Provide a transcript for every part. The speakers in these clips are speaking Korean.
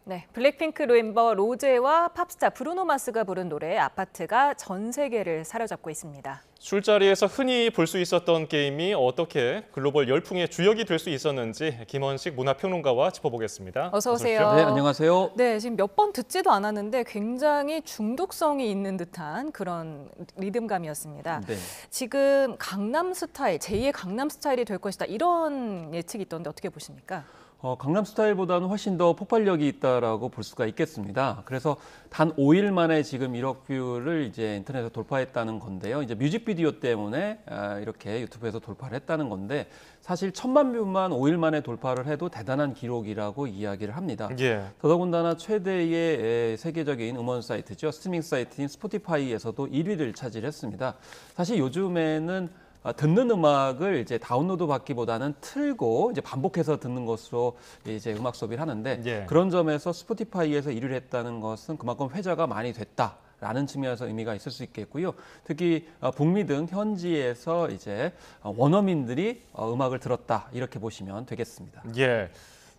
네, 블랙핑크 멤버 로제와 팝스타 브루노 마스가 부른 노래 아파트가 전 세계를 사로잡고 있습니다. 술자리에서 흔히 볼 수 있었던 게임이 어떻게 글로벌 열풍의 주역이 될 수 있었는지 김원식 문화평론가와 짚어보겠습니다. 어서 오세요. 네, 안녕하세요. 네, 지금 몇 번 듣지도 않았는데 굉장히 중독성이 있는 듯한 그런 리듬감이었습니다. 네. 지금 강남스타일, 제2의 강남스타일이 될 것이다 이런 예측이 있던데 어떻게 보십니까? 강남스타일보다는 훨씬 더 폭발력이 있다라고 볼 수가 있겠습니다. 그래서 단 5일 만에 지금 1억 뷰를 이제 인터넷에 돌파했다는 건데요. 이제 뮤직비디오 때문에 이렇게 유튜브에서 돌파를 했다는 건데 사실 1000만 뷰만 5일 만에 돌파를 해도 대단한 기록이라고 이야기를 합니다. 예. 더더군다나 최대의 세계적인 음원 사이트죠. 스트리밍 사이트인 스포티파이에서도 1위를 차지했습니다. 사실 요즘에는 듣는 음악을 이제 다운로드 받기보다는 틀고 이제 반복해서 듣는 것으로 이제 음악 소비를 하는데 예. 그런 점에서 스포티파이에서 1위를 했다는 것은 그만큼 회자가 많이 됐다라는 측면에서 의미가 있을 수 있겠고요. 특히 북미 등 현지에서 이제 원어민들이 음악을 들었다 이렇게 보시면 되겠습니다. 예.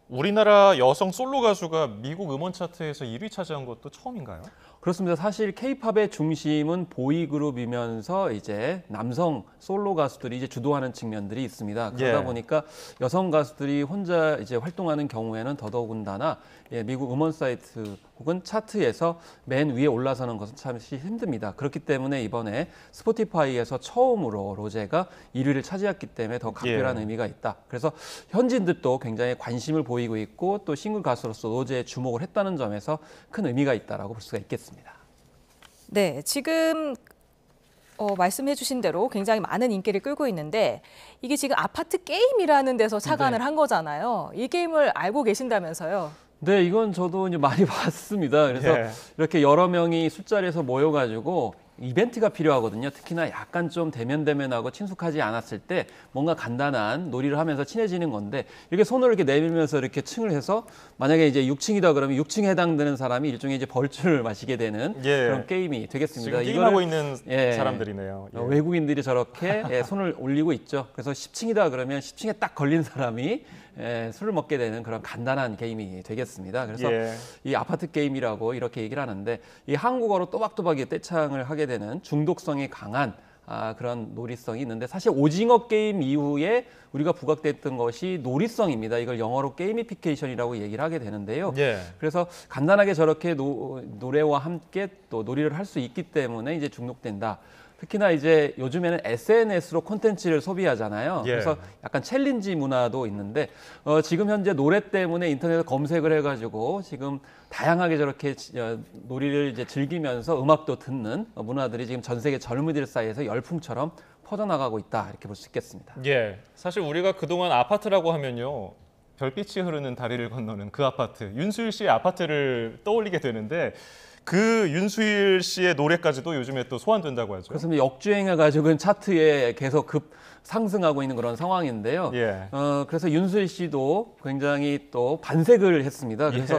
우리나라 여성 솔로 가수가 미국 음원 차트에서 1위 차지한 것도 처음인가요? 그렇습니다. 사실 K-팝의 중심은 보이그룹이면서 이제 남성 솔로 가수들이 이제 주도하는 측면들이 있습니다. 그러다 예. 보니까 여성 가수들이 혼자 이제 활동하는 경우에는 더더군다나 미국 음원 사이트 혹은 차트에서 맨 위에 올라서는 것은 참 힘듭니다. 그렇기 때문에 이번에 스포티파이에서 처음으로 로제가 1위를 차지했기 때문에 더 각별한 예. 의미가 있다. 그래서 현지인들도 굉장히 관심을 보이고 있고 또 싱글 가수로서 로제에 주목을 했다는 점에서 큰 의미가 있다라고 볼 수가 있겠습니다. 네, 지금 말씀해 주신 대로 굉장히 많은 인기를 끌고 있는데 이게 지금 아파트 게임이라는 데서 착안을 네. 한 거잖아요. 이 게임을 알고 계신다면서요? 네, 이건 저도 이제 많이 봤습니다. 그래서 예. 이렇게 여러 명이 술자리에서 모여가지고 이벤트가 필요하거든요. 특히나 약간 좀 대면대면하고 친숙하지 않았을 때 뭔가 간단한 놀이를 하면서 친해지는 건데 이렇게 손을 이렇게 내밀면서 이렇게 층을 해서 만약에 이제 6층이다 그러면 6층에 해당되는 사람이 일종의 이제 벌주를 마시게 되는 예. 그런 게임이 되겠습니다. 지금 게임하고 있는 사람들이네요. 예. 외국인들이 저렇게 손을 올리고 있죠. 그래서 10층이다 그러면 10층에 딱 걸린 사람이 술을 먹게 되는 그런 간단한 게임이 되겠습니다. 그래서 예. 이 아파트 게임이라고 이렇게 얘기를 하는데 이 한국어로 또박또박 떼창을 하게 되는 중독성이 강한 그런 놀이성이 있는데 사실 오징어 게임 이후에 우리가 부각됐던 것이 놀이성입니다. 이걸 영어로 게이미피케이션이라고 얘기를 하게 되는데요. 예. 그래서 간단하게 저렇게 노래와 함께 또 놀이를 할 수 있기 때문에 이제 중독된다. 특히나 이제 요즘에는 SNS로 콘텐츠를 소비하잖아요. 예. 그래서 약간 챌린지 문화도 있는데 지금 현재 노래 때문에 인터넷에 검색을 해가지고 지금 다양하게 저렇게 놀이를 이제 즐기면서 음악도 듣는 문화들이 지금 전 세계 젊은이들 사이에서 열풍처럼 퍼져나가고 있다 이렇게 볼 수 있겠습니다. 예. 사실 우리가 그동안 아파트라고 하면요. 별빛이 흐르는 다리를 건너는 그 아파트, 윤수일 씨의 아파트를 떠올리게 되는데 그 윤수일 씨의 노래까지도 요즘에 또 소환된다고 하죠. 그렇습니다. 역주행해가지고 차트에 계속 급 상승하고 있는 그런 상황인데요. 예. 그래서 윤수일 씨도 굉장히 또 반색을 했습니다. 그래서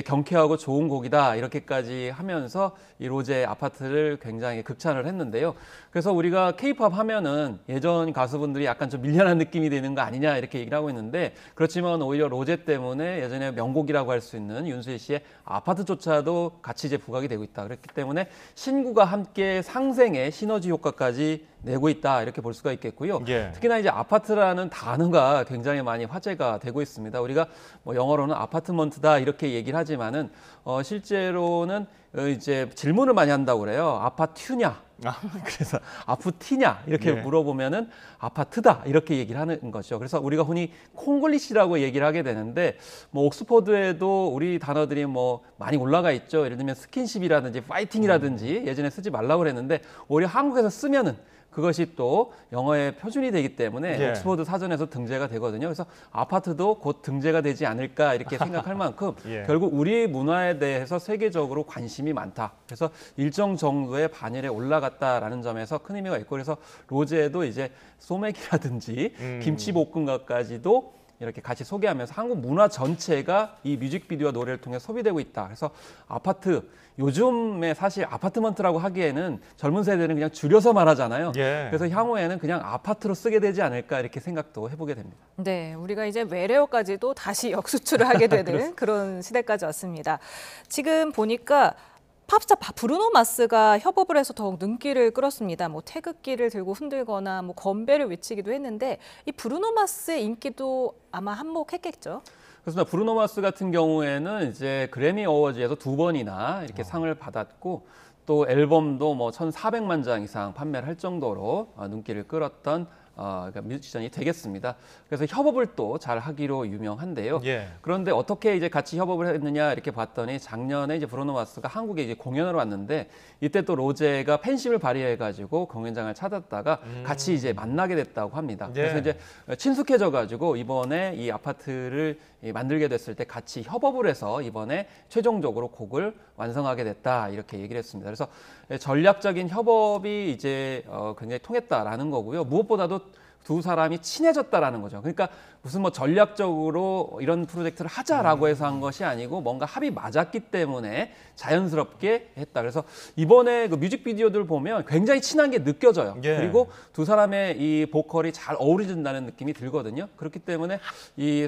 경쾌하고 좋은 곡이다 이렇게까지 하면서 이 로제 아파트를 굉장히 극찬을 했는데요. 그래서 우리가 K-팝 하면은 예전 가수분들이 약간 좀 밀려난 느낌이 되는 거 아니냐 이렇게 얘기를 하고 있는데 그렇지만 오히려 로제 때문에 예전에 명곡이라고 할 수 있는 윤수일 씨의 아파트조차도 같이 이제 부각이 되고 있다. 그렇기 때문에 신구가 함께 상생의 시너지 효과까지 내고 있다 이렇게 볼 수가 있겠고요. 예. 특히나 이제 아파트라는 단어가 굉장히 많이 화제가 되고 있습니다. 우리가 뭐 영어로는 아파트먼트다 이렇게 얘기를 하지만은 실제로는 이제 질문을 많이 한다고 그래요. 아파트냐? 그래서 아프티냐 이렇게 물어보면은 아파트다 이렇게 얘기를 하는 거죠. 그래서 우리가 흔히 콩글리시라고 얘기를 하게 되는데 뭐 옥스퍼드에도 우리 단어들이 뭐 많이 올라가 있죠. 예를 들면 스킨십이라든지 파이팅이라든지 예전에 쓰지 말라고 그랬는데 오히려 한국에서 쓰면은 그것이 또 영어의 표준이 되기 때문에 옥스퍼드 사전에서 등재가 되거든요. 그래서 아파트도 곧 등재가 되지 않을까 이렇게 생각할 만큼 결국 우리의 문화에 대해서 세계적으로 관심이 많다. 그래서 일정 정도의 반열에 올라갔다라는 점에서 큰 의미가 있고 그래서 로제도 이제 소맥이라든지 김치볶음밥까지도 이렇게 같이 소개하면서 한국 문화 전체가 이 뮤직비디오와 노래를 통해 소비되고 있다. 그래서 아파트, 요즘에 사실 아파트먼트라고 하기에는 젊은 세대는 그냥 줄여서 말하잖아요. 예. 그래서 향후에는 그냥 아파트로 쓰게 되지 않을까 이렇게 생각도 해보게 됩니다. 네, 우리가 이제 외래어까지도 다시 역수출을 하게 되는 그런 시대까지 왔습니다. 지금 보니까 팝스타 브루노 마스가 협업을 해서 더욱 눈길을 끌었습니다. 뭐 태극기를 들고 흔들거나 뭐 건배를 외치기도 했는데 이 브루노 마스의 인기도 아마 한몫했겠죠. 그렇습니다. 브루노 마스 같은 경우에는 이제 그래미 어워즈에서 2번이나 이렇게 상을 받았고 또 앨범도 뭐 1,400만 장 이상 판매를 할 정도로 눈길을 끌었던 그러니까 뮤지션이 되겠습니다. 그래서 협업을 또 잘 하기로 유명한데요. 예. 그런데 어떻게 이제 같이 협업을 했느냐 이렇게 봤더니 작년에 이제 브루노 마스가 한국에 이제 공연을 왔는데 이때 또 로제가 팬심을 발휘해가지고 공연장을 찾았다가 같이 이제 만나게 됐다고 합니다. 예. 그래서 이제 친숙해져가지고 이번에 이 아파트를 만들게 됐을 때 같이 협업을 해서 이번에 최종적으로 곡을 완성하게 됐다 이렇게 얘기를 했습니다. 그래서 전략적인 협업이 이제 굉장히 통했다라는 거고요. 무엇보다도 두 사람이 친해졌다라는 거죠. 그러니까 무슨 뭐 전략적으로 이런 프로젝트를 하자라고 해서 한 것이 아니고 뭔가 합이 맞았기 때문에 자연스럽게 했다. 그래서 이번에 그 뮤직비디오들 보면 굉장히 친한 게 느껴져요. 예. 그리고 두 사람의 이 보컬이 잘 어우러진다는 느낌이 들거든요. 그렇기 때문에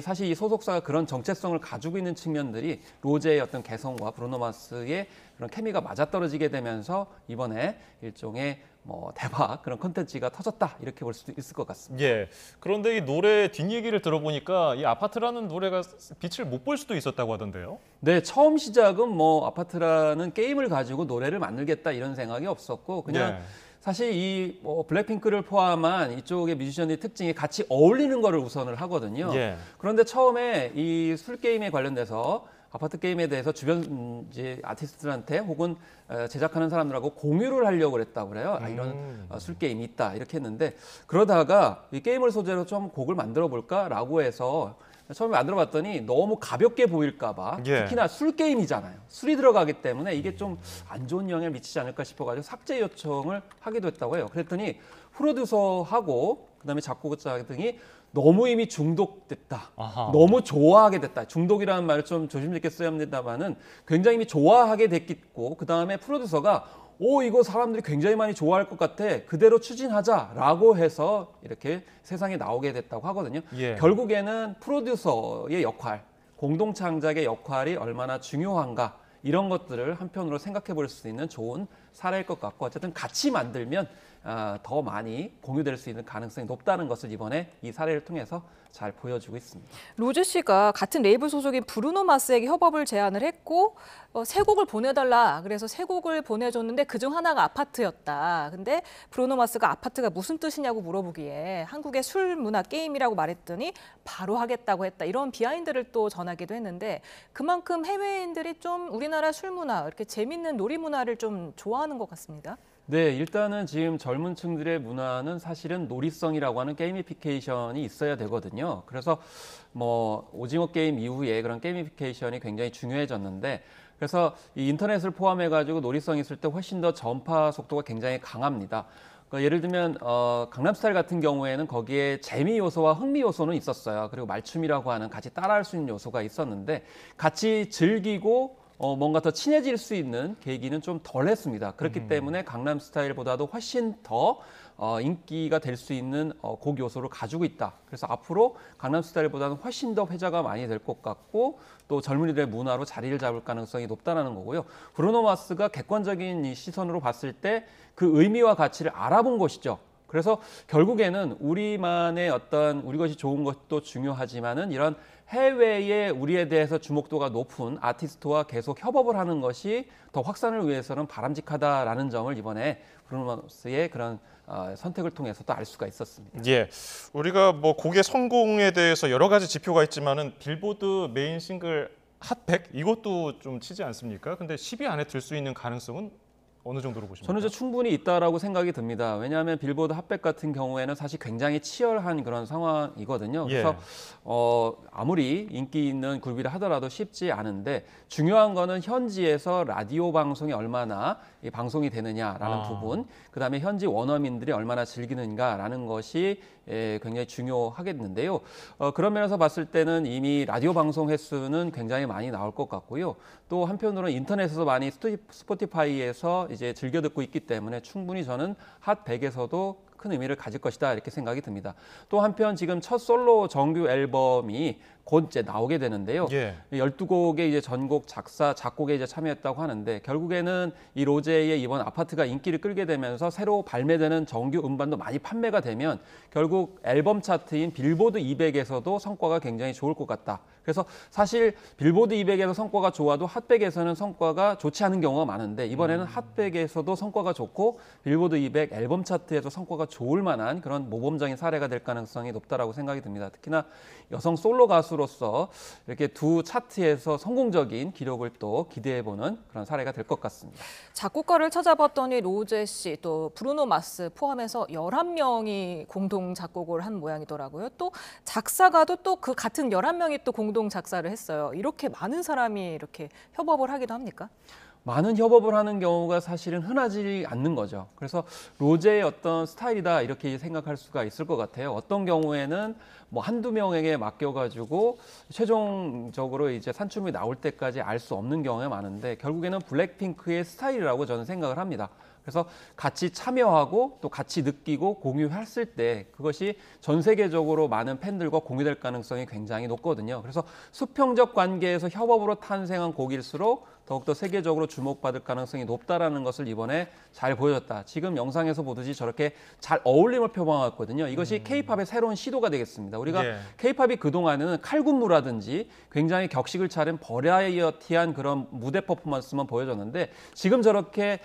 사실 이 소속사가 그런 정체성을 가지고 있는 측면들이 로제의 어떤 개성과 브루노 마스의 그런 케미가 맞아떨어지게 되면서 이번에 일종의 뭐 대박 그런 콘텐츠가 터졌다 이렇게 볼 수도 있을 것 같습니다. 예. 그런데 이 노래 뒷얘기를 들어보니까 이 아파트라는 노래가 빛을 못 볼 수도 있었다고 하던데요. 네, 처음 시작은 뭐 아파트라는 게임을 가지고 노래를 만들겠다 이런 생각이 없었고 그냥 예. 사실 이 뭐 블랙핑크를 포함한 이쪽의 뮤지션의 특징이 같이 어울리는 거를 우선을 하거든요. 예. 그런데 처음에 이 술 게임에 관련돼서 아파트 게임에 대해서 주변 이제 아티스트들한테 혹은 제작하는 사람들하고 공유를 하려고 그랬다고 그래요. 이런 술 게임이 있다 이렇게 했는데 그러다가 이 게임을 소재로 좀 곡을 만들어 볼까라고 해서 처음에 만들어 봤더니 너무 가볍게 보일까봐 예. 특히나 술 게임이잖아요. 술이 들어가기 때문에 이게 좀 안 좋은 영향을 미치지 않을까 싶어가지고 삭제 요청을 하기도 했다고 해요. 그랬더니 프로듀서하고 그다음에 작곡자 등이 너무 이미 중독됐다. 아하. 너무 좋아하게 됐다. 중독이라는 말을 좀 조심스럽게 써야 합니다만은 굉장히 이미 좋아하게 됐고 그다음에 프로듀서가 이거 사람들이 굉장히 많이 좋아할 것 같아. 그대로 추진하자라고 해서 이렇게 세상에 나오게 됐다고 하거든요. 예. 결국에는 프로듀서의 역할, 공동 창작의 역할이 얼마나 중요한가 이런 것들을 한편으로 생각해 볼 수 있는 좋은 사례일 것 같고 어쨌든 같이 만들면 더 많이 공유될 수 있는 가능성이 높다는 것을 이번에 이 사례를 통해서 잘 보여주고 있습니다. 로제 씨가 같은 레이블 소속인 브루노 마스에게 협업을 제안을 했고 세 곡을 보내달라. 그래서 세 곡을 보내줬는데 그중 하나가 아파트였다. 근데 브루노 마스가 아파트가 무슨 뜻이냐고 물어보기에 한국의 술 문화 게임이라고 말했더니 바로 하겠다고 했다. 이런 비하인드를 또 전하기도 했는데 그만큼 해외인들이 좀 우리나라 술 문화, 이렇게 재밌는 놀이 문화를 좀 좋아하는 것 같습니다. 네, 일단은 지금 젊은 층들의 문화는 사실은 놀이성이라고 하는 게이미피케이션이 있어야 되거든요. 그래서 뭐 오징어 게임 이후에 그런 게이미피케이션이 굉장히 중요해졌는데 그래서 이 인터넷을 포함해가지고 놀이성이 있을 때 훨씬 더 전파 속도가 굉장히 강합니다. 그러니까 예를 들면 강남스타일 같은 경우에는 거기에 재미 요소와 흥미 요소는 있었어요. 그리고 말춤이라고 하는 같이 따라할 수 있는 요소가 있었는데 같이 즐기고 뭔가 더 친해질 수 있는 계기는 좀 덜했습니다. 그렇기 때문에 강남 스타일보다도 훨씬 더 인기가 될 수 있는 곡 요소를 가지고 있다. 그래서 앞으로 강남 스타일보다는 훨씬 더 회자가 많이 될 것 같고 또 젊은이들의 문화로 자리를 잡을 가능성이 높다는 거고요. 브루노 마스가 객관적인 이 시선으로 봤을 때 그 의미와 가치를 알아본 것이죠. 그래서 결국에는 우리만의 어떤 우리 것이 좋은 것도 중요하지만은 이런 해외에 우리에 대해서 주목도가 높은 아티스트와 계속 협업을 하는 것이 더 확산을 위해서는 바람직하다라는 점을 이번에 브루노 마스의 그런 선택을 통해서도 알 수가 있었습니다. 예, 우리가 뭐 곡의 성공에 대해서 여러 가지 지표가 있지만은 빌보드 메인 싱글 핫 100 이것도 좀 치지 않습니까? 근데 10위 안에 들 수 있는 가능성은 어느 정도로 보십니까? 저는 충분히 있다라고 생각이 듭니다. 왜냐하면 빌보드 핫백 같은 경우에는 사실 굉장히 치열한 그런 상황이거든요. 예. 그래서 아무리 인기 있는 그룹이라 하더라도 쉽지 않은데 중요한 거는 현지에서 라디오 방송이 얼마나 방송이 되느냐라는 부분, 그다음에 현지 원어민들이 얼마나 즐기는가라는 것이 굉장히 중요하겠는데요. 그런 면에서 봤을 때는 이미 라디오 방송 횟수는 굉장히 많이 나올 것 같고요. 또 한편으로는 인터넷에서 많이 스포티파이에서 이제 즐겨 듣고 있기 때문에 충분히 저는 핫 100에서도 큰 의미를 가질 것이다 이렇게 생각이 듭니다. 또 한편 지금 첫 솔로 정규 앨범이 곧 이제 나오게 되는데요. 예. 12곡의 이제 전곡 작사, 작곡에 이제 참여했다고 하는데 결국에는 이 로제의 이번 아파트가 인기를 끌게 되면서 새로 발매되는 정규 음반도 많이 판매가 되면 결국 앨범 차트인 빌보드 200에서도 성과가 굉장히 좋을 것 같다. 그래서 사실 빌보드 200에서 성과가 좋아도 핫백에서는 성과가 좋지 않은 경우가 많은데 이번에는 핫백에서도 성과가 좋고 빌보드 200 앨범 차트에서 성과가 좋을 만한 그런 모범적인 사례가 될 가능성이 높다라고 생각이 듭니다. 특히나 여성 솔로 가수로서 이렇게 두 차트에서 성공적인 기록을 또 기대해보는 그런 사례가 될 것 같습니다. 작곡가를 찾아봤더니 로제 씨, 또 브루노 마스 포함해서 11명이 공동 작곡을 한 모양이더라고요. 또 작사가도 또 그 같은 11명이 또 공동 작사를 했어요. 이렇게 많은 사람이 이렇게 협업을 하기도 합니까? 많은 협업을 하는 경우가 사실은 흔하지 않는 거죠. 그래서 로제의 어떤 스타일이다 이렇게 생각할 수가 있을 것 같아요. 어떤 경우에는 뭐 한두 명에게 맡겨가지고 최종적으로 이제 산출물이 나올 때까지 알 수 없는 경우가 많은데 결국에는 블랙핑크의 스타일이라고 저는 생각을 합니다. 그래서 같이 참여하고 또 같이 느끼고 공유했을 때 그것이 전 세계적으로 많은 팬들과 공유될 가능성이 굉장히 높거든요. 그래서 수평적 관계에서 협업으로 탄생한 곡일수록 더욱더 세계적으로 주목받을 가능성이 높다라는 것을 이번에 잘 보여줬다. 지금 영상에서 보듯이 저렇게 잘 어울림을 표방했거든요. 이것이 K-팝의 새로운 시도가 되겠습니다. 우리가 K-팝이 그동안에는 칼군무라든지 굉장히 격식을 차린 버라이어티한 그런 무대 퍼포먼스만 보여줬는데 지금 저렇게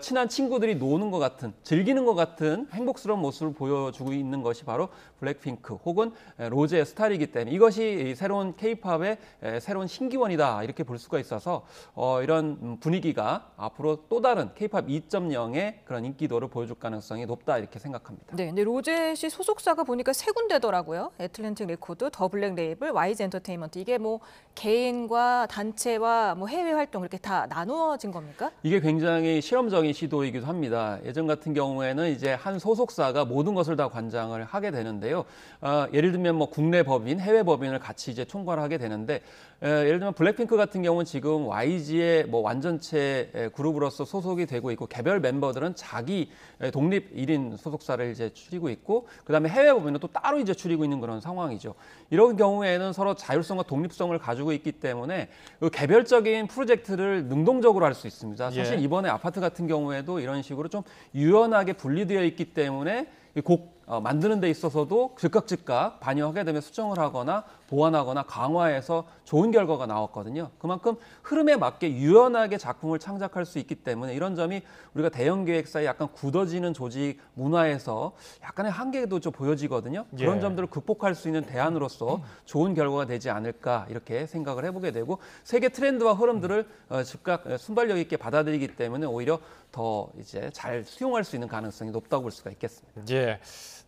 친한 친구들이 노는 것 같은, 즐기는 것 같은 행복스러운 모습을 보여주고 있는 것이 바로 블랙핑크 혹은 로제의 스타일이기 때문에 이것이 새로운 K-팝의 새로운 신기원이다 이렇게 볼 수가 있어서 이런 분위기가 앞으로 또 다른 K-팝 2.0의 그런 인기도를 보여줄 가능성이 높다 이렇게 생각합니다. 네, 근데 로제 씨 소속사가 보니까 세 군데더라고요. 애틀랜틱 레코드, 더 블랙 레이블, YG 엔터테인먼트. 이게 뭐 개인과 단체와 뭐 해외 활동 이렇게 다 나누어진 겁니까? 이게 굉장히 실험적인 시도이기도 합니다. 예전 같은 경우에는 이제 한 소속사가 모든 것을 다 관장을 하게 되는데요. 예를 들면 뭐 국내 법인, 해외 법인을 같이 이제 총괄을 하게 되는데 예를 들면 블랙핑크 같은 경우는 지금 YG의 뭐 완전체 그룹으로서 소속이 되고 있고 개별 멤버들은 자기 독립 1인 소속사를 이제 추리고 있고 그다음에 해외 법인은 또 따로 이제 추리고 있는 그런 상황이죠. 이런 경우에는 서로 자율성과 독립성을 가지고 있기 때문에 그 개별적인 프로젝트를 능동적으로 할 수 있습니다. 사실 이번에 아파트 같은 경우에도 이런 식으로 좀 유연하게 분리되어 있기 때문에 곡 만드는 데 있어서도 즉각 반영하게 되면 수정을 하거나 보완하거나 강화해서 좋은 결과가 나왔거든요. 그만큼 흐름에 맞게 유연하게 작품을 창작할 수 있기 때문에 이런 점이 우리가 대형 기획사의 약간 굳어지는 조직 문화에서 약간의 한계도 좀 보여지거든요. 그런 점들을 극복할 수 있는 대안으로서 좋은 결과가 되지 않을까 이렇게 생각을 해보게 되고 세계 트렌드와 흐름들을 즉각 순발력 있게 받아들이기 때문에 오히려 더 이제 잘 수용할 수 있는 가능성이 높다고 볼 수가 있겠습니다. 예.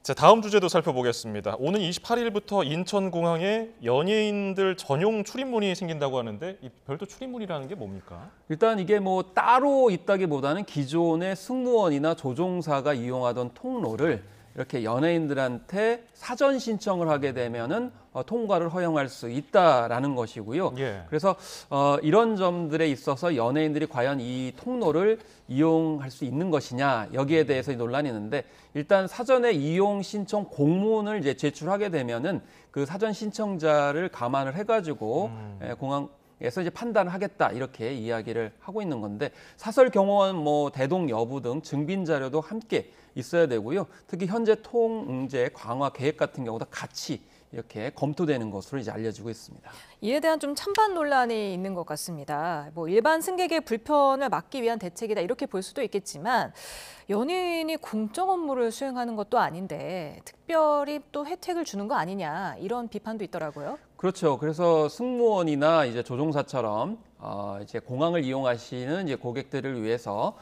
자, 다음 주제도 살펴보겠습니다. 오는 28일부터 인천공항에 연예인들 전용 출입문이 생긴다고 하는데 이 별도 출입문이라는 게 뭡니까? 일단 이게 뭐 따로 있다기보다는 기존의 승무원이나 조종사가 이용하던 통로를 이렇게 연예인들한테 사전 신청을 하게 되면은 통과를 허용할 수 있다라는 것이고요. 그래서 이런 점들에 있어서 연예인들이 과연 이 통로를 이용할 수 있는 것이냐 여기에 대해서 논란이 있는데 일단 사전에 이용 신청 공문을 이제 제출하게 되면은 그 사전 신청자를 감안을 해가지고 공항에서 이제 판단을 하겠다 이렇게 이야기를 하고 있는 건데 사설 경호원 뭐 대동 여부 등 증빙 자료도 함께 있어야 되고요. 특히 현재 통제 강화 계획 같은 경우도 같이 이렇게 검토되는 것으로 이제 알려지고 있습니다. 이에 대한 좀 찬반 논란이 있는 것 같습니다. 뭐 일반 승객의 불편을 막기 위한 대책이다 이렇게 볼 수도 있겠지만 연예인이 공적 업무를 수행하는 것도 아닌데 특별히 또 혜택을 주는 거 아니냐 이런 비판도 있더라고요. 그렇죠. 그래서 승무원이나 이제 조종사처럼 이제 공항을 이용하시는 이제 고객들을 위해서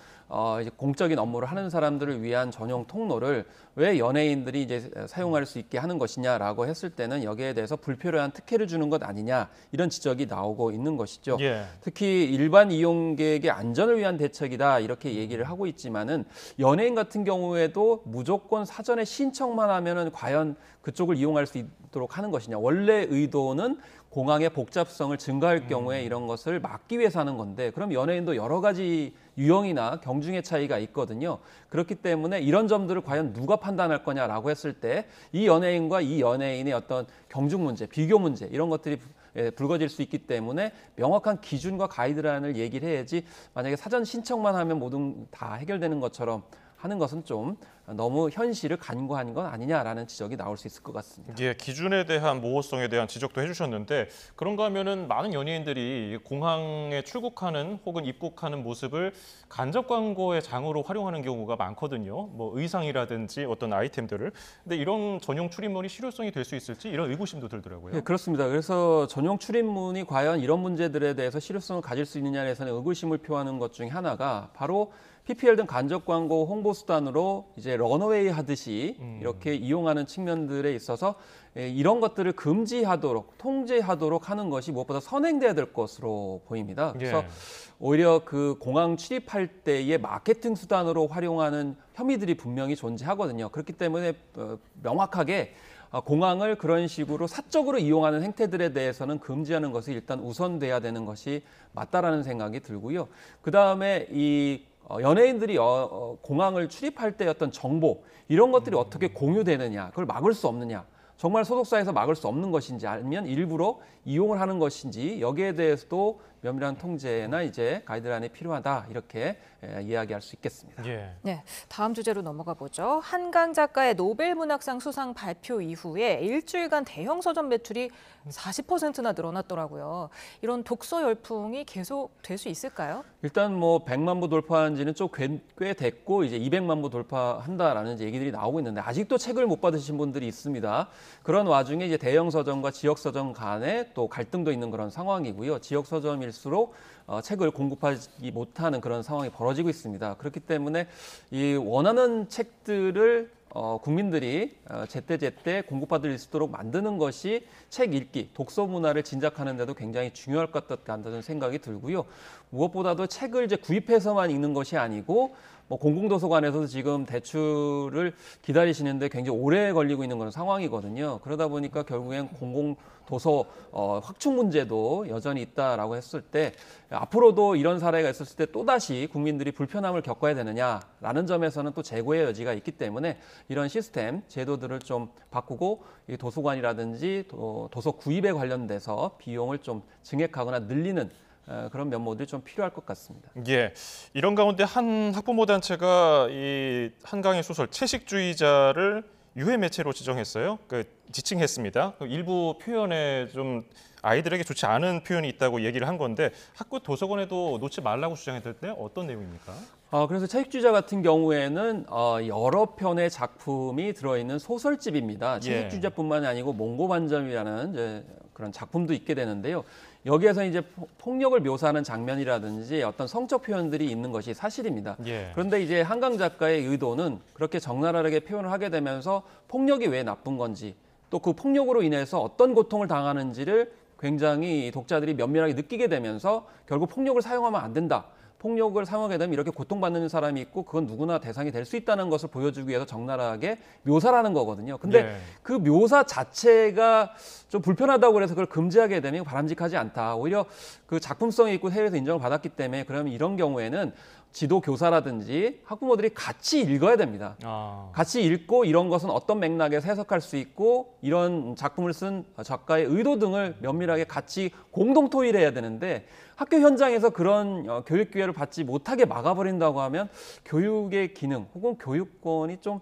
이제 공적인 업무를 하는 사람들을 위한 전용 통로를 왜 연예인들이 이제 사용할 수 있게 하는 것이냐라고 했을 때는 여기에 대해서 불필요한 특혜를 주는 것 아니냐 이런 지적이 나오고 있는 것이죠. 예. 특히 일반 이용객의 안전을 위한 대책이다 이렇게 얘기를 하고 있지만은 연예인 같은 경우에도 무조건 사전에 신청만 하면은 과연 그쪽을 이용할 수 있도록 하는 것이냐. 원래 의도는 공항의 복잡성을 증가할 경우에 이런 것을 막기 위해서 하는 건데 그럼 연예인도 여러 가지 유형이나 경중의 차이가 있거든요. 그렇기 때문에 이런 점들을 과연 누가 판단할 거냐라고 했을 때 이 연예인과 이 연예인의 어떤 경중 문제, 비교 문제 이런 것들이 불거질 수 있기 때문에 명확한 기준과 가이드라인을 얘기를 해야지 만약에 사전 신청만 하면 모든 다 해결되는 것처럼 하는 것은 좀 너무 현실을 간과한 건 아니냐라는 지적이 나올 수 있을 것 같습니다. 예, 기준에 대한 모호성에 대한 지적도 해주셨는데 그런가 하면은 많은 연예인들이 공항에 출국하는 혹은 입국하는 모습을 간접 광고의 장으로 활용하는 경우가 많거든요. 뭐 의상이라든지 어떤 아이템들을. 근데 이런 전용 출입문이 실효성이 될 수 있을지 이런 의구심도 들더라고요. 네, 그렇습니다. 그래서 전용 출입문이 과연 이런 문제들에 대해서 실효성을 가질 수 있느냐에 대해서는 의구심을 표하는 것 중에 하나가 바로 PPL 등 간접 광고 홍보 수단으로 이제 런어웨이 하듯이 이렇게 이용하는 측면들에 있어서 이런 것들을 금지하도록 통제하도록 하는 것이 무엇보다 선행돼야 될 것으로 보입니다. 그래서 예. 오히려 그 공항 출입할 때의 마케팅 수단으로 활용하는 혐의들이 분명히 존재하거든요. 그렇기 때문에 명확하게 공항을 그런 식으로 사적으로 이용하는 행태들에 대해서는 금지하는 것이 일단 우선돼야 되는 것이 맞다라는 생각이 들고요. 그다음에 이 연예인들이 공항을 출입할 때 어떤 정보 이런 것들이 어떻게 공유되느냐 그걸 막을 수 없느냐 정말 소속사에서 막을 수 없는 것인지 아니면 일부러 이용을 하는 것인지 여기에 대해서도 면밀한 통제나 이제 가이드라인이 필요하다 이렇게 이야기할 수 있겠습니다. 예. 네, 다음 주제로 넘어가 보죠. 한강 작가의 노벨 문학상 수상 발표 이후에 일주일간 대형 서점 매출이 40%나 늘어났더라고요. 이런 독서 열풍이 계속 될 수 있을까요? 일단 뭐 100만 부 돌파한 지는 좀 꽤 됐고 이제 200만 부 돌파한다라는 얘기들이 나오고 있는데 아직도 책을 못 받으신 분들이 있습니다. 그런 와중에 이제 대형 서점과 지역 서점 간에 또 갈등도 있는 그런 상황이고요. 지역 서점일수록 책을 공급하지 못하는 그런 상황이 벌어지고 있습니다. 그렇기 때문에 이 원하는 책들을 국민들이 제때제때 공급받을 수 있도록 만드는 것이 책 읽기, 독서 문화를 진작하는 데도 굉장히 중요할 것 같다는 생각이 들고요. 무엇보다도 책을 이제 구입해서만 읽는 것이 아니고 뭐 공공도서관에서도 지금 대출을 기다리시는데 굉장히 오래 걸리고 있는 그런 상황이거든요. 그러다 보니까 결국엔 공공도서 확충 문제도 여전히 있다라고 했을 때 앞으로도 이런 사례가 있었을 때 또다시 국민들이 불편함을 겪어야 되느냐라는 점에서는 또 재고의 여지가 있기 때문에 이런 시스템, 제도들을 좀 바꾸고 이 도서관이라든지 도서 구입에 관련돼서 비용을 좀 증액하거나 늘리는 그런 면모들이 좀 필요할 것 같습니다. 예, 이런 가운데 한 학부모 단체가 이 한강의 소설 채식주의자를 유해 매체로 지정했어요. 지칭했습니다. 일부 표현에 좀 아이들에게 좋지 않은 표현이 있다고 얘기를 한 건데 학교 도서관에도 놓지 말라고 주장했을 때 어떤 내용입니까? 그래서 채식주의자 같은 경우에는 여러 편의 작품이 들어있는 소설집입니다. 채식주의자뿐만이 아니고 몽고반점이라는 이제 그런 작품도 있게 되는데요. 여기에서 이제 폭력을 묘사하는 장면이라든지 어떤 성적 표현들이 있는 것이 사실입니다. 예. 그런데 이제 한강 작가의 의도는 그렇게 적나라하게 표현을 하게 되면서 폭력이 왜 나쁜 건지 또 그 폭력으로 인해서 어떤 고통을 당하는지를 굉장히 독자들이 면밀하게 느끼게 되면서 결국 폭력을 사용하면 안 된다. 폭력을 사용하게 되면 이렇게 고통받는 사람이 있고 그건 누구나 대상이 될 수 있다는 것을 보여주기 위해서 적나라하게 묘사를 하는 거거든요. 근데 네. 그 묘사 자체가 좀 불편하다고 해서 그걸 금지하게 되면 바람직하지 않다. 오히려 그 작품성이 있고 해외에서 인정을 받았기 때문에 그러면 이런 경우에는 지도 교사라든지 학부모들이 같이 읽어야 됩니다. 같이 읽고 이런 것은 어떤 맥락에서 해석할 수 있고 이런 작품을 쓴 작가의 의도 등을 면밀하게 같이 공동 토의를 해야 되는데 학교 현장에서 그런 교육 기회를 받지 못하게 막아버린다고 하면 교육의 기능 혹은 교육권이 좀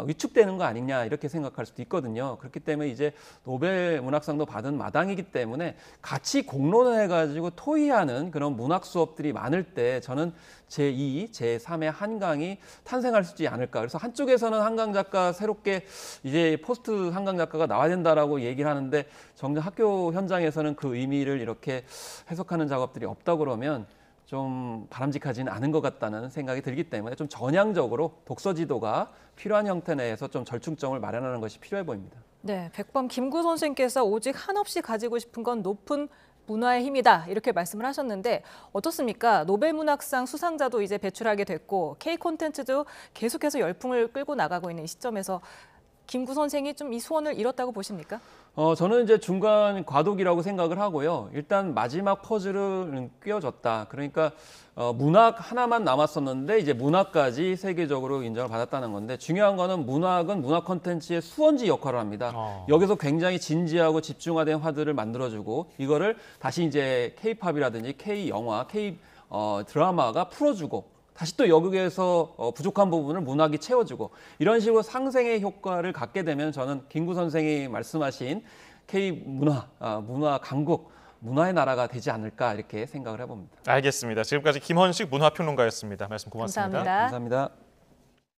위축되는 거 아니냐 이렇게 생각할 수도 있거든요. 그렇기 때문에 이제 노벨 문학상도 받은 마당이기 때문에 같이 공론화해가지고 토의하는 그런 문학 수업들이 많을 때 저는 제2, 제3의 한강이 탄생할 수 있지 않을까. 그래서 한쪽에서는 한강 작가 새롭게 이제 포스트 한강 작가가 나와야 된다라고 얘기를 하는데 정작 학교 현장에서는 그 의미를 이렇게 해석하는 작업들이 없다 그러면 좀 바람직하지는 않은 것 같다는 생각이 들기 때문에 좀 전향적으로 독서 지도가 필요한 형태 내에서 좀 절충점을 마련하는 것이 필요해 보입니다. 네, 백범 김구 선생께서 오직 한없이 가지고 싶은 건 높은 문화의 힘이다 이렇게 말씀을 하셨는데 어떻습니까? 노벨문학상 수상자도 이제 배출하게 됐고 K 콘텐츠도 계속해서 열풍을 끌고 나가고 있는 이 시점에서 김구 선생이 좀 이 소원을 이뤘다고 보십니까? 저는 이제 중간 과도기라고 생각을 하고요. 일단 마지막 퍼즐을 꿰어줬다. 그러니까 문학 하나만 남았었는데 이제 문학까지 세계적으로 인정을 받았다는 건데 중요한 거는 문학은 문학 콘텐츠의 수원지 역할을 합니다. 여기서 굉장히 진지하고 집중화된 화두를 만들어주고 이거를 다시 이제 K-팝이라든지 K-영화, K-드라마가 풀어주고 다시 또 여기에서 부족한 부분을 문학이 채워주고 이런 식으로 상생의 효과를 갖게 되면 저는 김구 선생이 말씀하신 K-문화, 문화 강국, 문화의 나라가 되지 않을까 이렇게 생각을 해봅니다. 알겠습니다. 지금까지 김헌식 문화평론가였습니다. 말씀 고맙습니다. 감사합니다. 감사합니다.